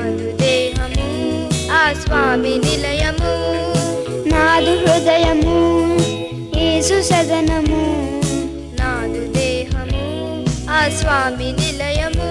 నాదు దేహము ఆ స్వామి నిలయము, నాదు హృదయము యేసు సదనము, నాదు దేహము ఆ స్వామి నిలయము.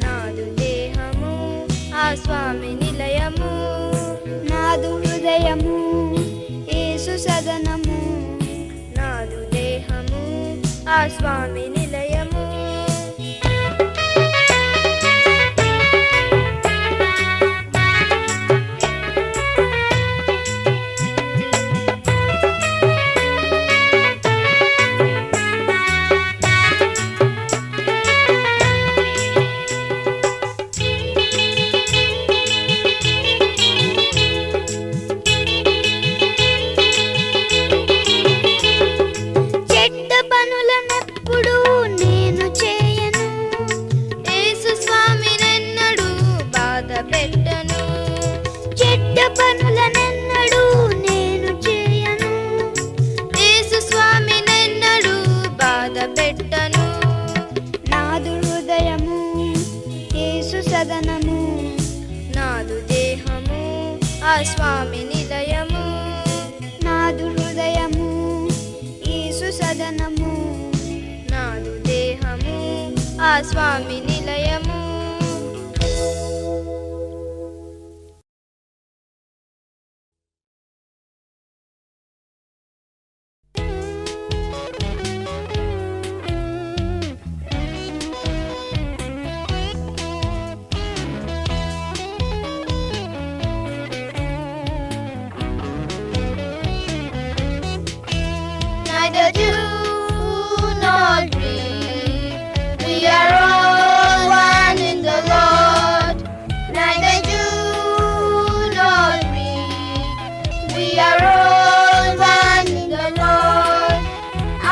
నాదు దేహము ఆ స్వామి నిలయము, నాదు హృదయము యేసు సదనము, నాదు దేహము ఆ స్వామి నిలయము. నాదు దేహము ఆ స్వామి నిలయము, నాదు హృదయము యేసు సదనము, నాదు దేహము ఆ స్వామి నిలయము. Neither do nor dream, we are all one in the Lord. Neither do nor dream, we are all one in the Lord.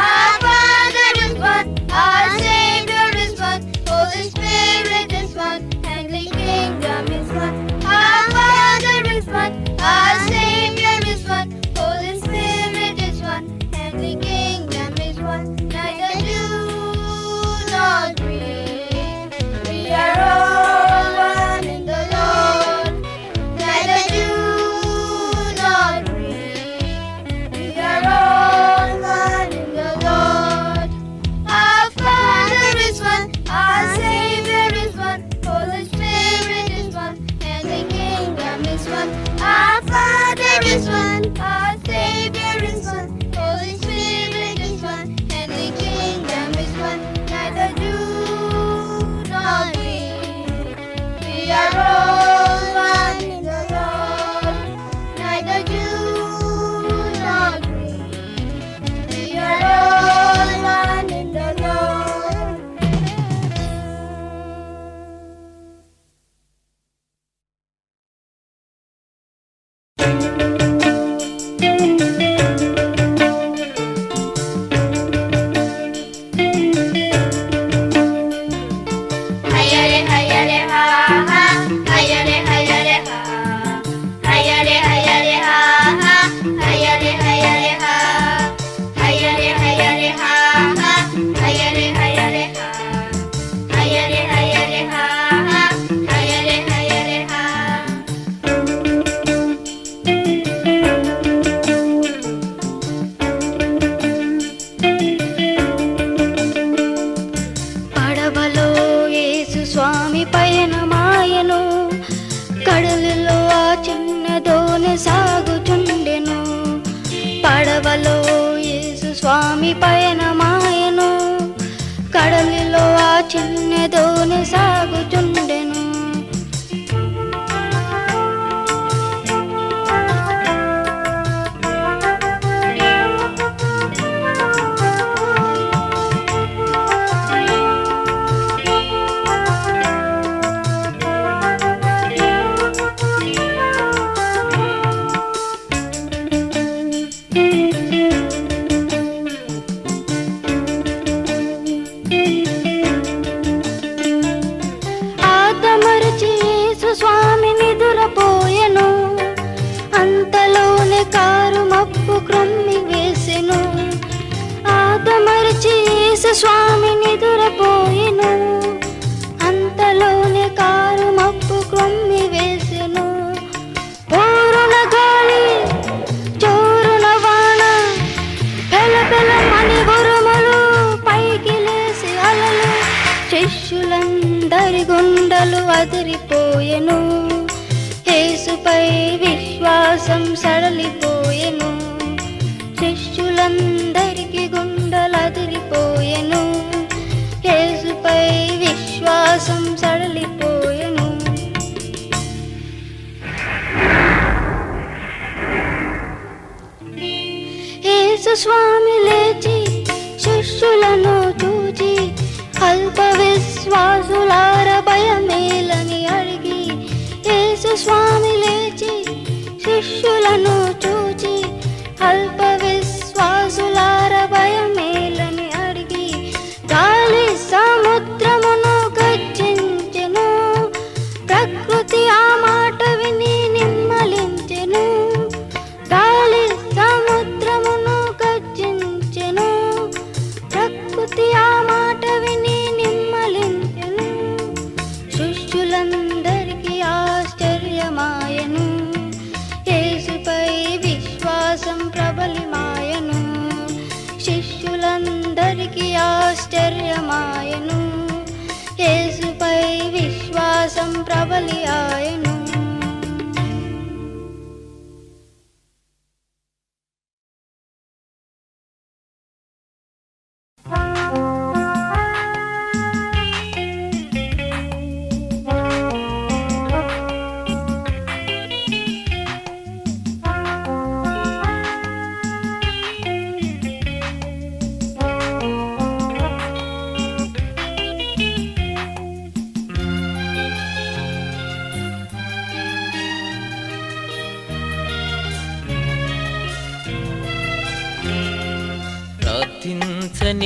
Our Father is one, our Savior is one, Holy Spirit is one, Heavenly Kingdom is one. Our Father is one, our Savior is one, Holy Spirit is one, Heavenly Kingdom is one. Neither do nor dream, we are all one in the Lord. Neither do nor dream, we are all one in the Lord. Our Father is one, our Savior is one, Holy Spirit is one, and the Kingdom is one. Our Father is one, our Savior is one, Holy Spirit is one, and the Kingdom is one. Neither do nor dream, we are all one in the Lord. Neither do nor dream, we are all one in the Lord. Hayare hayare ha ha, hayare hayare ha, hayare hayare ha ha, hayare hayare ha, hayare hayare ha ha, hayare hayare ha, hayare hayare ha ha, hayare hayare ha. శిష్యులందరి గుండెలు అదిరిపోయెను. యేసుపై విశ్వాసం సడలిపోయెను. శిష్యులందరికి గుండెలు అదిరిపోయెను. యేసుపై విశ్వాసం సడలిపోయెను. యేసు స్వామి లేచి శిష్యులను చూచి అల్ప విశ్వాసులార భయమేలని అడిగి. యేసు స్వామి లేచి శిష్యులను చూచి అల్ప విశ్వాసులార భయమేలని అడిగి. గాలి సముద్రమును గర్జించెను. ప్రకృతి ఆ మాట విని నిమ్మలించెను. గాలి సముద్రమును గర్జించెను. ప్రకృతి ఆ మాట విని నిమ్మలించెను. శిష్యులందరికీ ఆశ్చర్యమాయను. యేసుపై విశ్వాసం ప్రబలిమాయను. శిష్యులందరికీ ఆశ్చర్యమాయను. యేసుపై విశ్వాసం ప్రబలి ఆయను.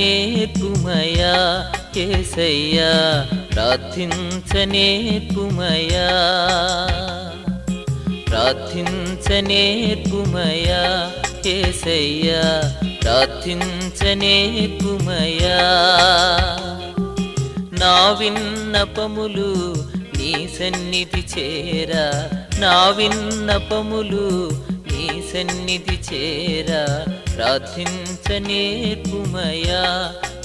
ప్రార్థించనేర్పుమయా యేసయ్యా, ప్రార్థించనేర్పుమయా. ప్రార్థించనేర్పుమయా యేసయ్యా, ప్రార్థించనేర్పుమయా. నా విన్నపములు నీ సన్నిధి చేరా, నా విన్నపములు నీ సన్నిధి చేరా. ప్రార్థించనేర్పుమయా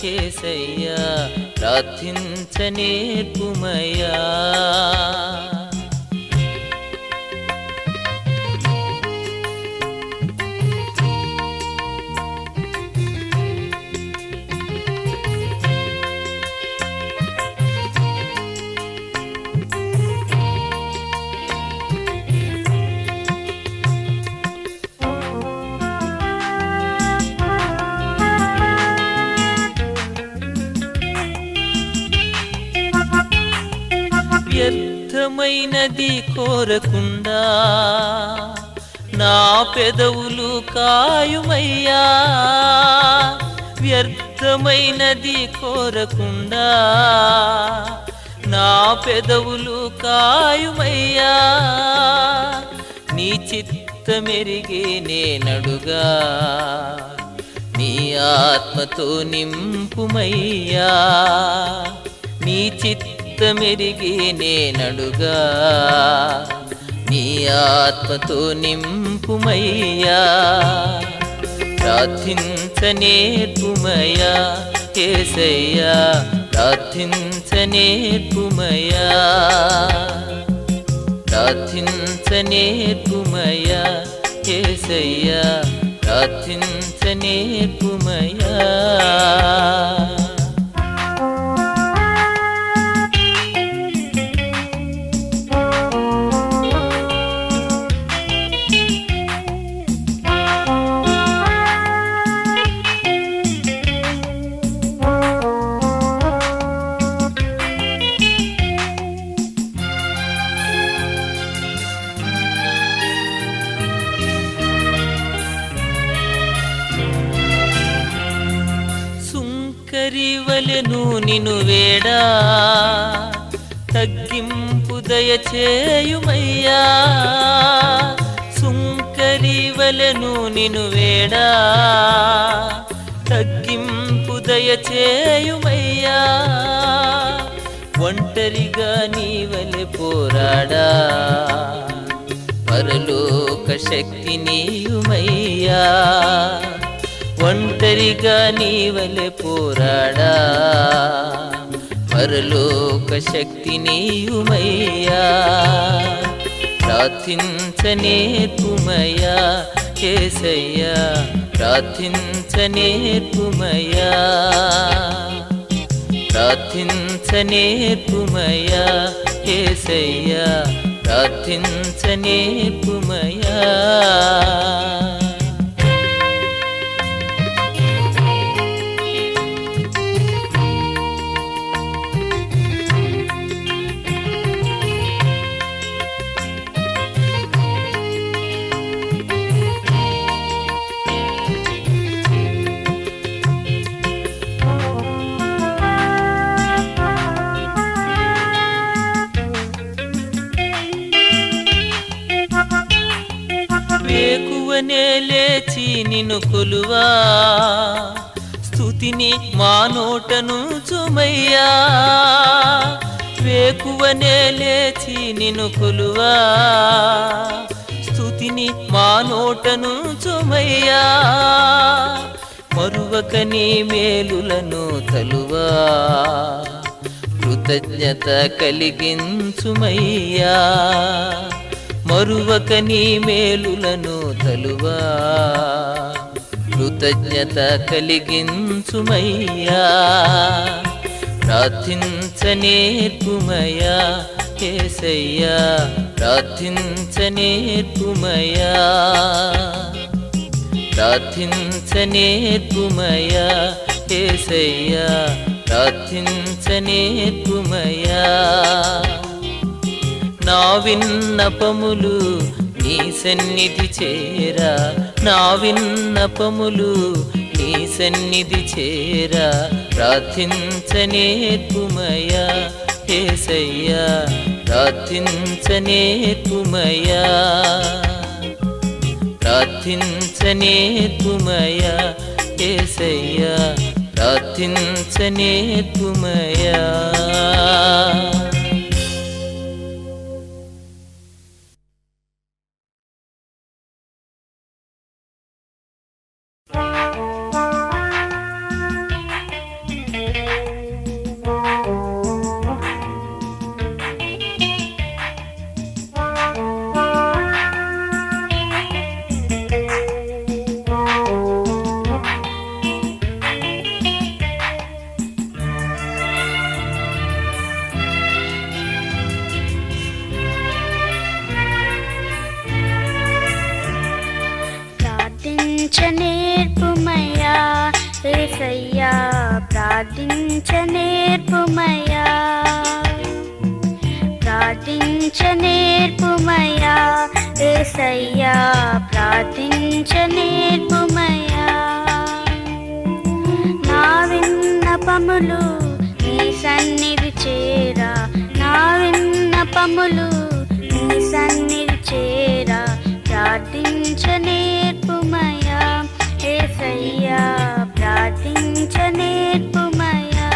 యేసయ్యా, ప్రార్థించనేర్పుమయా. వ్యర్థమైనది కోరకుండా నా పెదవులు కాయుమయ్యా. వ్యర్థమైనది కోరకుండా నా పెదవులు కాయుమయ్యా. నీ చిత్తమెరిగే నేనడుగా, నీ ఆత్మతో నింపుమయ్యా. నీ చిత్తమెరిగి నేనడుగా, నీ ఆత్మతో నింపుమయ్యా. ప్రార్థించనేర్పుమయా యేసయ్యా, ప్రార్థించనేర్పుమయా. ప్రార్థించనేర్పుమయా యేసయ్యా, ప్రార్థించనేర్పుమయా. సుంకరివలెను నిను వేడా, తగ్గింపు దయచేయుమయ్యా. సుంకరివలెను నిను వేడా, తగ్గింపు దయచేయుమయ్యా. ఒంటరిగా నీవలె పోరాడా, పరలోక శక్తి నీయుమయ్యా. ఒంటరిగా నీవలె పోరాడా, పర పరలోక శక్తి నీయుమయ్యా ప్రార్థించనేర్పుమయ్యా యేసయ్యా ప్రార్థించనేర్పుమయ్యా ప్రార్థించనేర్పుమయ్యా యేసయ్యా ప్రార్థించనేర్పుమయ్యా వేకువనే లేచి నిన్ను కొలువా స్తుతిని మా నోటను చుమయ్యా వేకువనే లేచి నిన్ను కొలువా స్తుతిని మా నోటను చుమయ్యా మరువక నీ మేలులను తలువా కృతజ్ఞత కలిగించుమయ్యా మరువక నీ మేలులను తలువా కృతజ్ఞత కలిగించుమయ్యా ప్రార్థించనేర్పుమయ్యా యేసయ్యా ప్రార్థించనేర్పుమయ్యా ప్రార్థించనేర్పుమయ్యా యేసయ్యా ప్రార్థించనేర్పుమయ్యా నా విన్నపములు నీ సన్నిధి చేరా నా విన్నపములు నీ సన్నిధి చేరా ప్రార్థించనేర్పుమయ్యా యేసయ్యా ప్రార్థించనేర్పుమయ్యా ప్రార్థించనేర్పుమయ్యా యేసయ్యా ప్రార్థించనేర్పుమయ్యా ప్రార్థించనేర్పుమయ్యా యేసయ్యా ప్రార్థించనేర్పుమయ్యా ప్రార్థించనేర్పుమయ్యా యేసయ్యా ప్రార్థించనేర్పుమయ్యా నా విన్నపములు నీ సన్నిధి చేరా నా విన్నపములు నీ సన్నిధి చేరా ప్రార్థించనేర్పుమయ్యా యేసయ్యా ప్రార్థించనేర్పుమయ్యా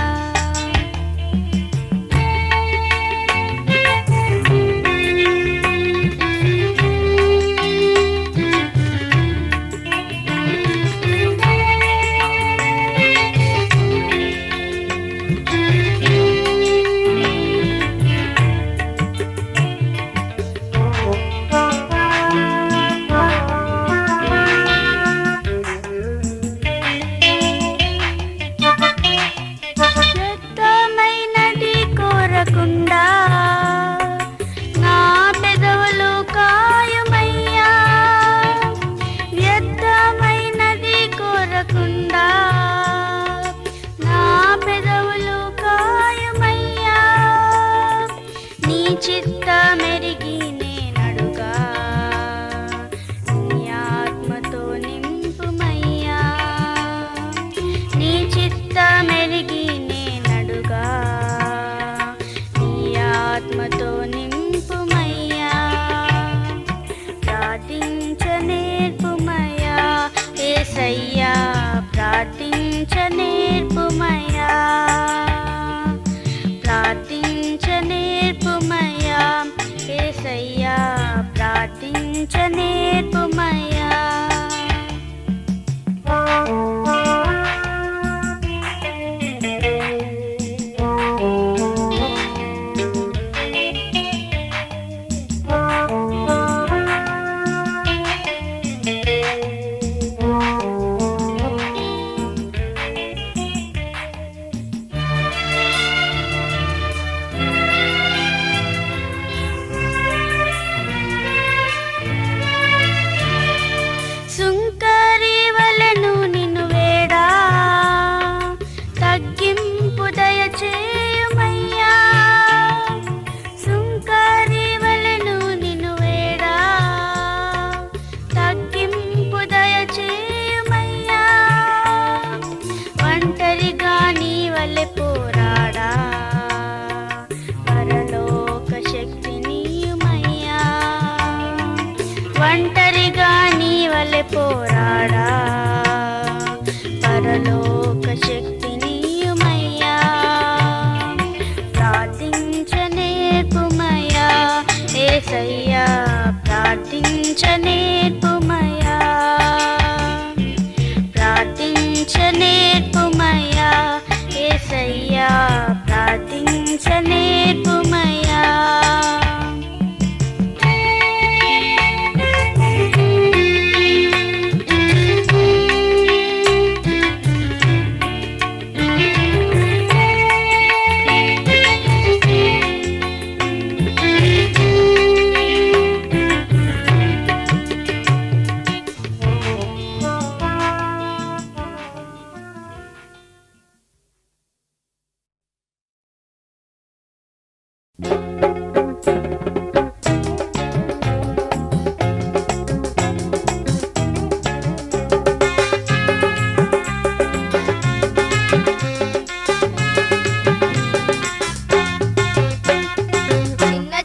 చిన్న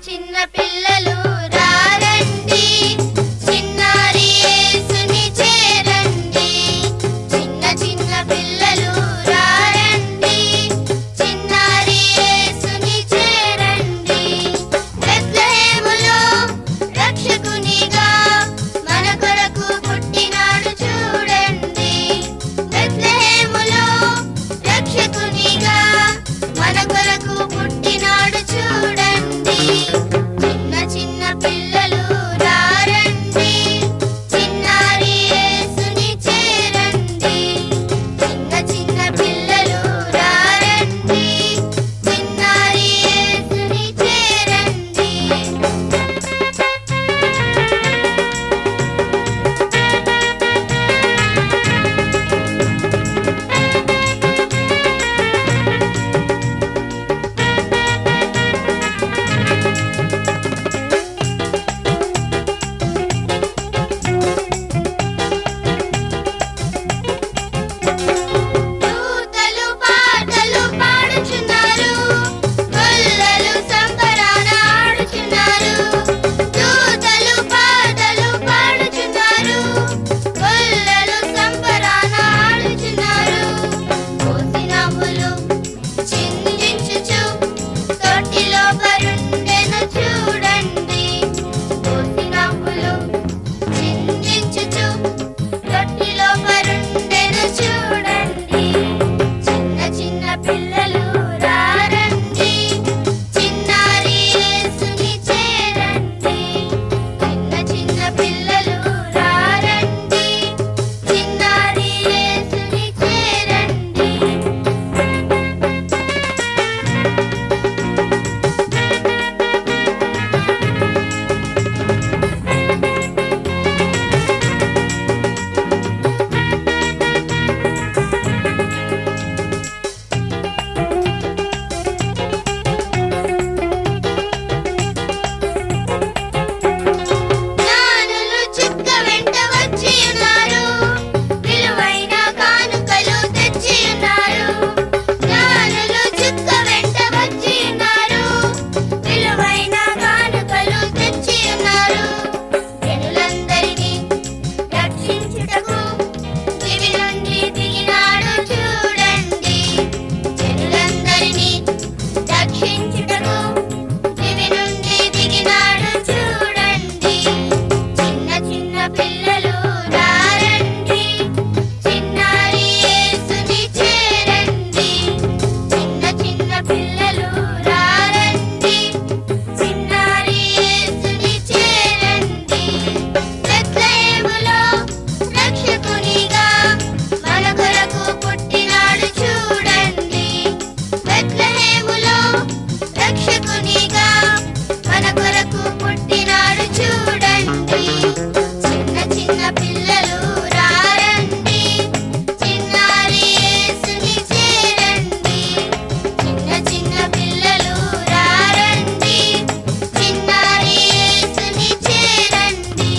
చిన్న పిల్లలు రారండి, చిన్నారి యేసుని చేరండి. చిన్న చిన్న పిల్లలు రారండి, చిన్నారి యేసుని చేరండి. బెత్లెహేములో రక్షకునిగా మన కొరకు పుట్టినాడు చూడండి. బెత్లెహేములో రక్షకునిగా మన కొరకు పుట్టినాడు చూడండి. చిన్న చిన్న పిల్లలు రారండి, చిన్నారి యేసుని చేరండి. చిన్న చిన్న పిల్లలు రారండి, చిన్నారి యేసుని చేరండి. దూతలు పాటలు పాడుచున్నారు, గొల్లలు సంబరాన ఆడుచున్నారు. దూతలు పాటలు పాడుచున్నారు, గొల్లలు సంబరాన ఆడుచున్నారు. కోసి నవ్వులు చిందించుచు తొట్టిలో పరుండెను చూడండి. కోసి నవ్వులు చిందించుచు తొట్టిలో పరుండెను చూడండి. చిన్న చిన్న పిల్లలు రారండి, చిన్నారి యేసుని చేరండి. చిన్న చిన్న పిల్లలు రారండి, చిన్నారి యేసుని చేరండి. జ్ఞానులు చుక్క వెంట వచ్చియున్నారు, విలువైన కానుకలు తెచ్చియున్నారు. జ్ఞానులు చుక్క వెంట వచ్చియున్నారు, విలువైన కానుకలు తెచ్చియున్నారు. జనులందరినీ రక్షించుటకు దివి నుండి దిగినాడు చూడండి. జనులందరినీ రక్షించుటకు దివి నుండి దిగినాడు చూడండి. చిన్న చిన్న పిల్లలు రారండి, చిన్నారి యేసుని చేరండి. చిన్న చిన్న పిల్లలు రారండి, చిన్నారి యేసుని చేరండి. బెత్లెహేములో రక్షకునిగా మన కొరకు పుట్టినాడు చూడండి. బెత్లెహేములో రక్షకునిగా మన కొరకు పుట్టినాడు చూడండి. చిన్న చిన్న పిల్లలు రారండి, చిన్నారి యేసుని చేరండి. చిన్న చిన్న పిల్లలు రారండి, చిన్నారి యేసుని చేరండి.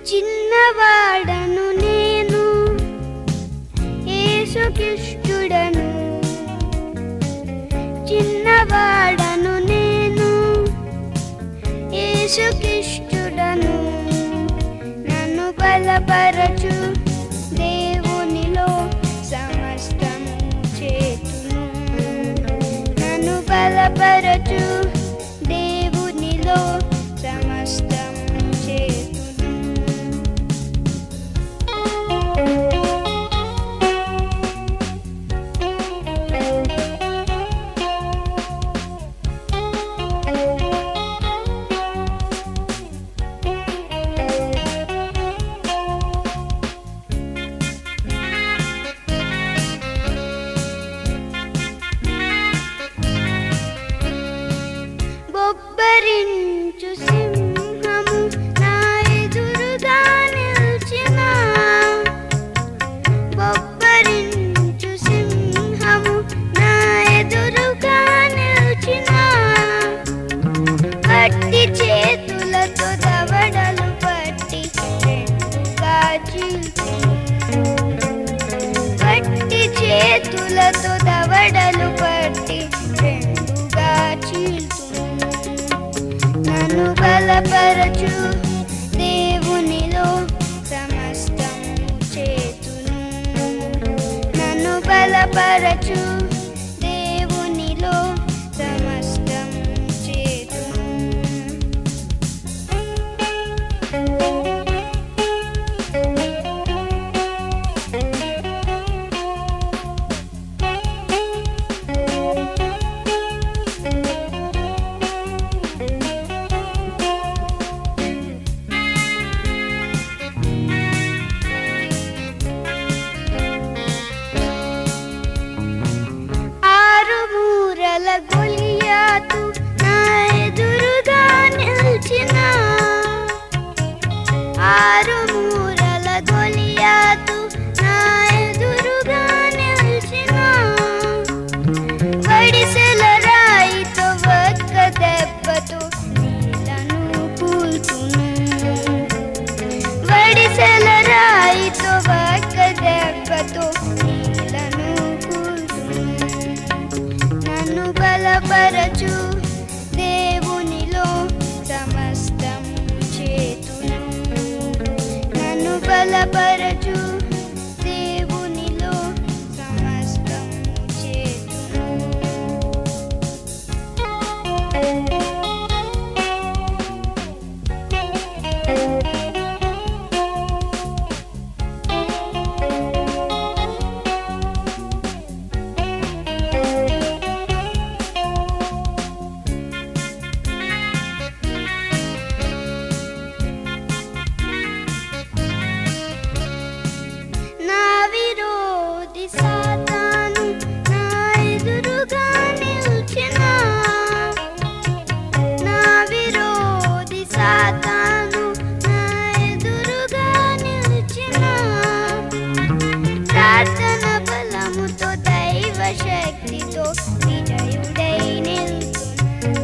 చిన్నవాడను నేను యేసుక్రీస్తుడను. చిన్నవాడను నేను యేసుక్రీస్తుడను. నన్ను బలపరచు దేవునిలో సమస్తము చేతును. నన్ను బలపరచు దేవునిలో సమస్తము చేతును. బొబ్బరించు సింహము నా ఎదురుగా నిల్చిన బొబ్బరించు సింహము నా ఎదురుగా నిల్చిన గట్టి చేతులతో దవడలు పట్టి రెండుగా చీల్చును గట్టి చేతులతో దవడలు పట్టి రెండుగా చీల్చును నన్ను బలపరచు దేవునిలో సమస్తము చేతును నన్ను బలపరచు దేవునిలో సమస్తము చేతును ఆరు మూరల గొలియాతు నా ఎదురుగా నిల్చిన ఆరు మూరల గొలియాతు నా ఎదురుగా నిల్చిన వడిసెల రాయితో ఒక్క దెబ్బతో నీళ్లను కూల్చును వడిసెల రాయితో ఒక్క దెబ్బతో నీళ్లను కూల్చును నన్ను బలపరచు దేవునిలో సమస్తము చేతును నన్ను బలపరచు దేవునిలో సమస్తము చేతును నా విరోధి సాతాను నా ఎదురుగా నిల్చిన నా విరోధి సాతాను నా ఎదురుగా నిల్చిన ప్రార్థన బలముతో దైవ శక్తితో విజయుడై నిల్చును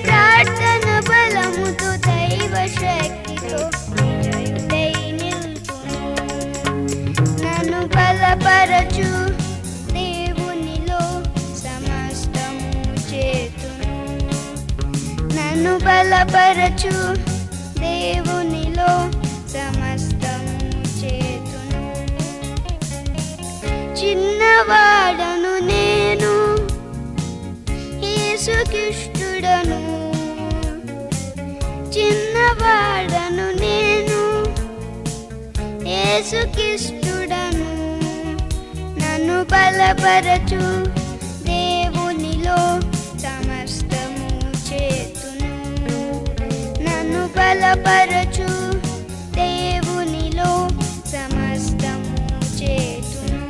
ప్రార్థన బలముతో దైవ శక్తితో విజయుడై నిల్చును నన్ను బలపరచు దేవునిలో సమస్తము చేతును నన్ను బలపరచు దేవునిలో సమస్తము చేతును చిన్నవాడను నేను యేసుక్రీస్తుడను చిన్నవాడను నేను యేసుక్రీస్తుడను నన్ను బలపరచు దేవునిలో సమస్తము చేతును నన్ను బలపరచు దేవునిలో సమస్తము చేతును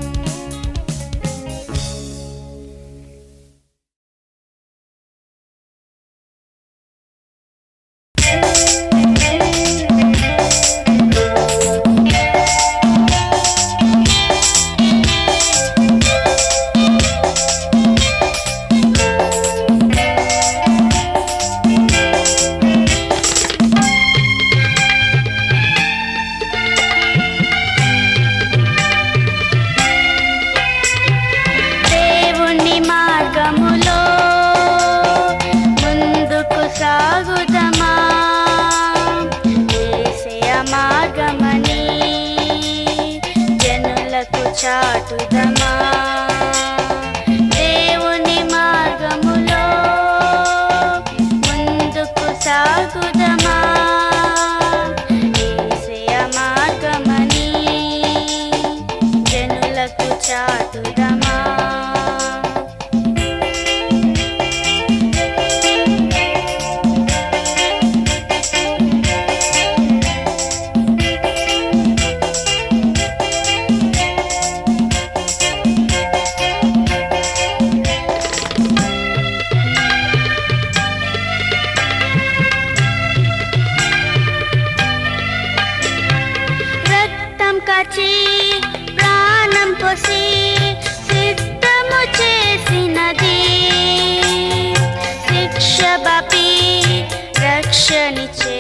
రక్షణిచ్చే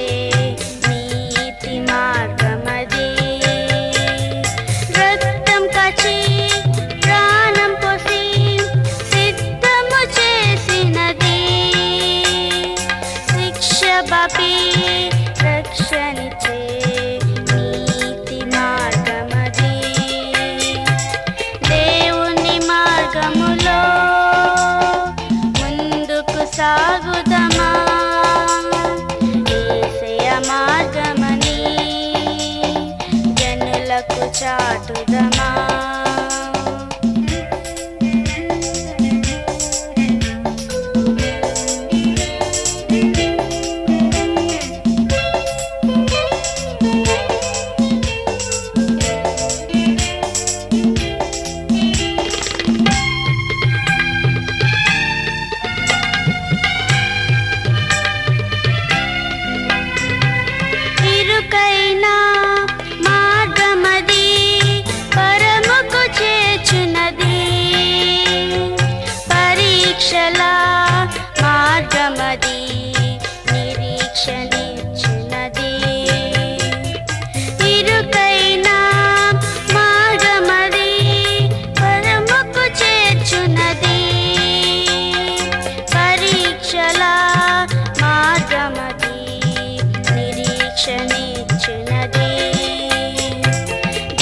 నీతి మార్గమది. రక్తం కాచి ప్రాణం పోసి సిద్ధము చేసినది. శిక్ష బాపి రక్షణిచ్చే నీతి మార్గమది. దేవుని మార్గములో ముందుకు సాగుదమా, యేసయ్య మార్గమని జనులకు చాటుదమా. ఇరుకైన మార్గమది పరముకు చేర్చునది. పరీక్షల మార్గమది నిరీక్షనిచ్చునది. ఇరుకైన మార్గమది పరముకు చేర్చునది. పరీక్షల మార్గమది నిరీక్షనిచ్చునది.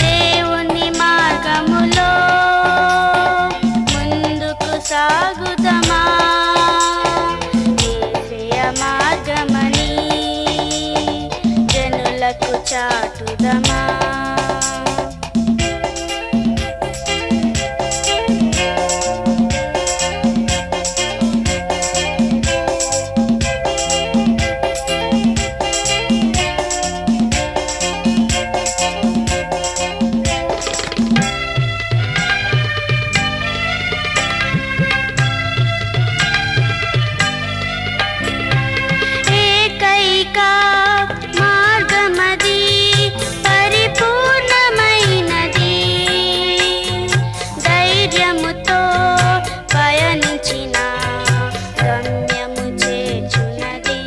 దేవుని మార్గములో ముందుకు సాగుదమా, యేసయ్య మార్గమని జనులకు చాటుదమా. ఏకైక మార్గమది పరిపూర్ణమైనది. ధైర్యముతో పయనించిన గమ్యము చేర్చునది.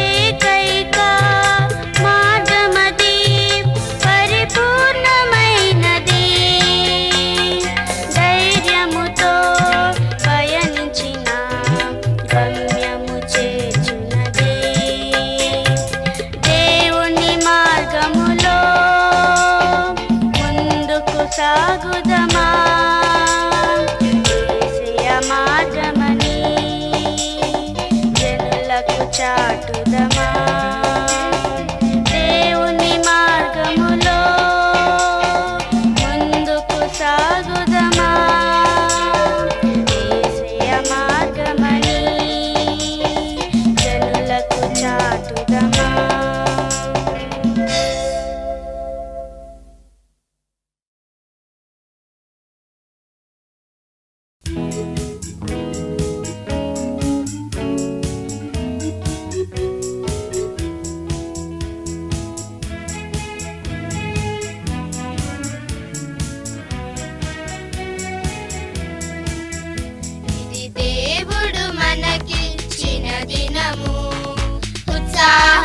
ఏకైక మార్గమది పరిపూర్ణమైనది. ధైర్యముతో పయనించిన గమ్యము చేర్చునది. దేవుని మార్గములో ముందుకు సాగుదమా, యేసయ్య మార్గమని జనులకు చాటుదమా. దేవుని మార్గములో ముందుకు సాగుదమా, యేసయ్య మార్గమని జనులకు చాటుదమా. ఇది దేవుడు మనకిచ్చిన దినము, ఉత్సాహ